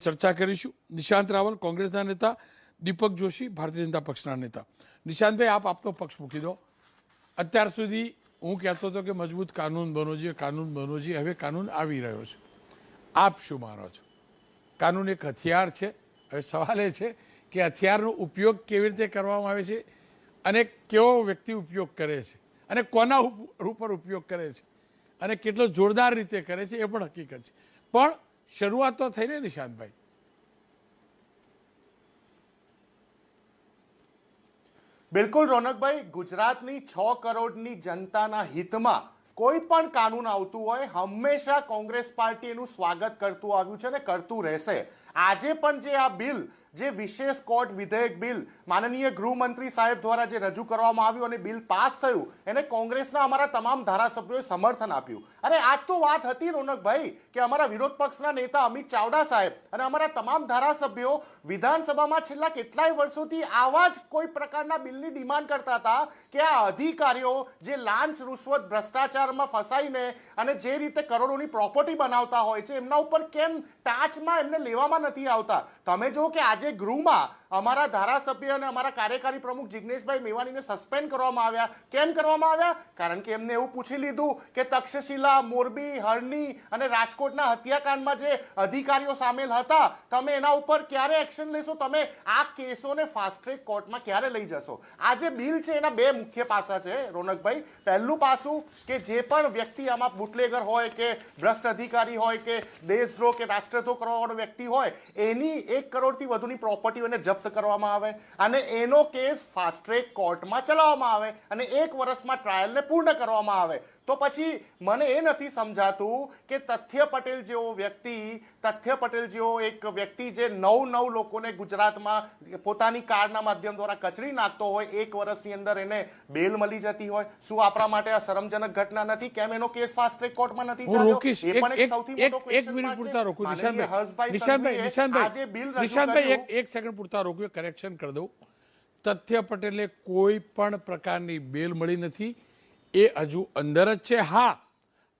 ચર્ચા કરીશું। નિશાંત રાવલ કોંગ્રેસના નેતા, દીપક જોશી ભારતીય જનતા પક્ષના નેતા। નિશાંતભાઈ, આપ આપનો પક્ષ મૂકી દો। અત્યાર સુધી હું કહેતો હતો કે મજબૂત કાનૂન બનવો જોઈએ, કાનૂન બનવો જોઈએ। હવે કાનૂન આવી રહ્યો છે, આપ શું માનો છો? કાનૂન એક હથિયાર છે। હવે સવાલ એ છે કે હથિયારનો ઉપયોગ કેવી રીતે કરવામાં આવે છે અને કેવો વ્યક્તિ ઉપયોગ કરે છે અને કોના ઉપર ઉપયોગ કરે છે અને કેટલો જોરદાર રીતે કરે છે એ પણ હકીકત છે। પણ શરૂઆત તો થઈ ને નિશાંતભાઈ? બિલકુલ રોનકભાઈ, ગુજરાતની 6 કરોડની જનતાના હિતમાં કોઈ પણ કાનૂન આવતું હોય હંમેશા કોંગ્રેસ પાર્ટી એનું સ્વાગત કરતું આવ્યું છે ને કરતું રહેશે। આજે પણ જે આ બિલ, જે વિશેષ કોર્ટ વિધેયક બિલ માનનીય ગૃહમંત્રી સાહેબ દ્વારા જે રજૂ કરવામાં આવ્યું અને બિલ પાસ થયું, એને કોંગ્રેસના અમારા તમામ ધારાસભ્યોએ સમર્થન આપ્યું। અને આજ તો વાત હતી રોનકભાઈ કે અમારા વિરોધ પક્ષના નેતા અમિત ચાવડા સાહેબ અને અમારા તમામ ધારાસભ્યો વિધાનસભામાં છેલ્લા કેટલાય વર્ષોથી આવા જ કોઈ પ્રકારના બિલની ડિમાન્ડ કરતા હતા કે આ અધિકારીઓ જે લાંચ રૂશ્વત ભ્રષ્ટાચારમાં ફસાઈને અને જે રીતે કરોડોની પ્રોપર્ટી બનાવતા હોય છે એમના ઉપર કેમ ટાંચમાં એમને લેવામાં નથી આવતા। તમે જો કે આજે ગૃહમાં અમારા ધારાસભ્ય અને અમારા કાર્યકારી પ્રમુખ જિગ્નેશભાઈ મેવાણીને સસ્પેન્ડ કરવામાં આવ્યા। કેમ કરવામાં આવ્યા? કારણ કે એમને એવું પૂછી લીધું કે તક્ષશિલા, મોરબી, હરણી અને રાજકોટના હત્યાકાંડમાં જે અધિકારીઓ સામેલ હતા તમે એના ઉપર ક્યારે એક્શન લેશો? તમે આ કેસોને ફાસ્ટ ટ્રેક કોર્ટમાં ક્યારે લઈ જશો? આ જે બિલ છે એના બે મુખ્ય પાસા છે રોનકભાઈ। પહેલું પાસું કે જે પણ વ્યક્તિ આમાં બુટલેગર હોય કે ભ્રષ્ટ અધિકારી હોય કે દેશદ્રોહ કે રાષ્ટ્રદ્રોહ કરવાવાળો વ્યક્તિ હોય એની 1 કરોડથી વધુની પ્રોપર્ટીઓને જપ્ત કરવામાં આવે અને એનો કેસ ફાસ્ટ ટ્રેક કોર્ટમાં ચલાવવામાં આવે અને 1 વર્ષમાં ટ્રાયલને પૂર્ણ કરવામાં આવે। તો પછી મને એ નથી સમજાતું કે તથ્ય પટેલ જેવો એક વ્યક્તિ જે 9 લોકોને ગુજરાતમાં પોતાની કારના માધ્યમ દ્વારા કચરી નાખતો હોય, 1 વર્ષની અંદર એને બેલ મળી જતી હોય, શું આપણા માટે આ શરમજનક ઘટના નથી? કેમ એનો કેસ ફાસ્ટ ટ્રેક કોર્ટમાં નથી ચાલ્યો? એ પણ એક સૌથી મોટો ક્વેશ્ચન મિનિટ પૂરતા રોકું નિશાંતભાઈ, એક સેકન્ડ પૂરતા રોકું, કરેક્શન કરી દઉં। તથ્ય પટેલે કોઈ પણ પ્રકારની બેલ મળી નથી, એ હજુ અંદર જ છે। હા,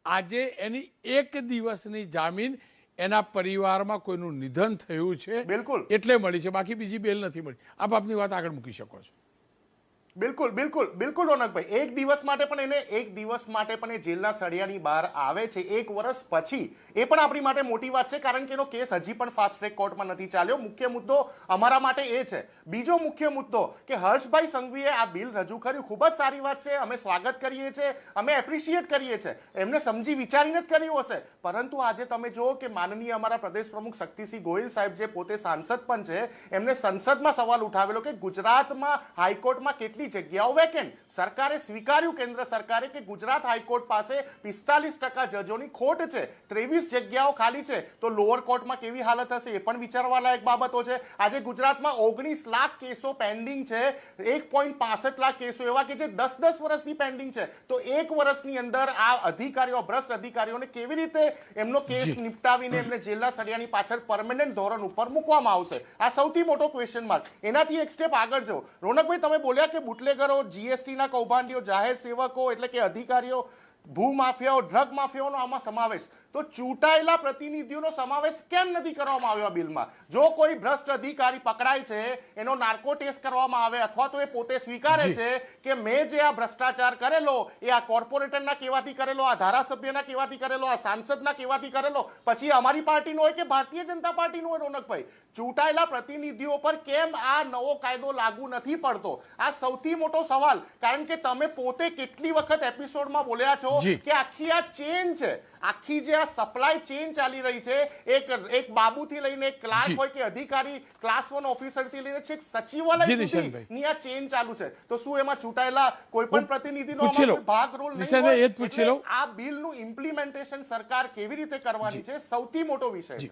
આજે એની 1 દિવસની જામીન એના પરિવારમાં કોઈનું નિધન થયું છે બિલકુલ એટલે મળી છે, બાકી બીજી બેલ નથી મળી। આપ આપની વાત આગળ મૂકી શકો છો। બિલકુલ રોનકભાઈ, 1 દિવસ માટે પણ એ જેલના સળિયાની બહાર આવે છે 1 વર્ષ પછી, એ પણ આપણી માટે મોટી વાત છે કારણ કે એનો કેસ હજી પણ ફાસ્ટ ટ્રેક કોર્ટમાં નથી ચાલ્યો। મુખ્ય મુદ્દો અમારા માટે એ છે। બીજો મુખ્ય મુદ્દો કે હર્ષભાઈ સંઘવીએ આ બિલ રજૂ કર્યું, ખૂબ જ સારી વાત છે, અમે સ્વાગત કરીએ છીએ, અમે એપ્રિશિએટ કરીએ છીએ, એમને સમજી વિચારીને જ કર્યું હશે। પરંતુ આજે તમે જુઓ કે માનનીય અમારા પ્રદેશ પ્રમુખ શક્તિસિંહ ગોહિલ સાહેબ જે પોતે સાંસદ પણ છે, એમને સંસદમાં સવાલ ઉઠાવેલો કે ગુજરાતમાં હાઈકોર્ટમાં કેટલી જગ્યાઓ વેકેન્ટ? સરકારે સ્વીકાર્યું, કેન્દ્ર સરકારે, કે ગુજરાત હાઈકોર્ટ પાસે 45% જજોની ખોટ છે, 23 જગ્યાઓ ખાલી છે। તો લોઅર કોર્ટમાં કેવી હાલત હશે એ પણ વિચારવા લાયક બાબતો છે। આજે ગુજરાતમાં 19 લાખ કેસો પેન્ડિંગ છે, 1.65 લાખ કેસો એવા કે જે 10 વર્ષથી પેન્ડિંગ છે। તો 1 વર્ષની અંદર આ અધિકારીઓ, ભ્રષ્ટ અધિકારીઓને કેવી રીતે એમનો કેસ નિપટાવીને એમને જેલના સળિયાની પાછળ પરમેનન્ટ ધોરણ ઉપર મૂકવામાં આવશે? આ સૌથી મોટો ક્વેશ્ચન માર્ક। એનાથી એક સ્ટેપ આગળ જાઓ રોનકભાઈ, તમે બોલ્યા કે બુટલેગરો, જીએસટીના કૌભાંડીઓ, જાહેર સેવકો એટલે કે અધિકારીઓ, ભૂમાફિયાઓ, ડ્રગ માફિયાઓનો આમાં સમાવેશ, તો ચૂંટાયેલા પ્રતિનિધિઓનો સમાવેશ કેમ નથી કરવામાં આવ્યો આ બિલમાં? જો કોઈ ભ્રષ્ટ અધિકારી પકડાય છે, એનો નાર્કો ટેસ્ટ કરવામાં આવે અથવા તો એ પોતે સ્વીકારે છે કે મેં જે આ ભ્રષ્ટાચાર કરેલો એ આ કોર્પોરેટરના કહેવાથી કરેલો, આ ધારાસભ્યના કહેવાથી કરેલો, આ સાંસદના કહેવાથી કરેલો, પછી અમારી પાર્ટીનો હોય કે ભારતીય જનતા પાર્ટીનો હોય રોનકભાઈ, ચૂંટાયેલા પ્રતિનિધિઓ પર કેમ આ નવો કાયદો લાગુ નથી પડતો? આ સૌથી મોટો સવાલ। કારણ કે તમે પોતે કેટલી વખત એપિસોડમાં બોલ્યા છો કે આખી આ ચેન છે, આખી જે આ સપ્લાય ચેન ચાલી રહી છે, એક બાબુથી લઈને એક ક્લાર્ક હોય કે અધિકારી, ક્લાસ 1 ઓફિસરથી લઈને છેક સચિવાલય સુધીની આ ચેન ચાલુ છે। તો શું એમાં ચૂંટાયેલા કોઈ પણ પ્રતિનિધિનો ભાગ રોલ નહીં હોય? આ બિલનું ઇમ્પ્લિમેન્ટેશન સરકાર કેવી રીતે કરવાની છે, સૌથી મોટો વિષય છે।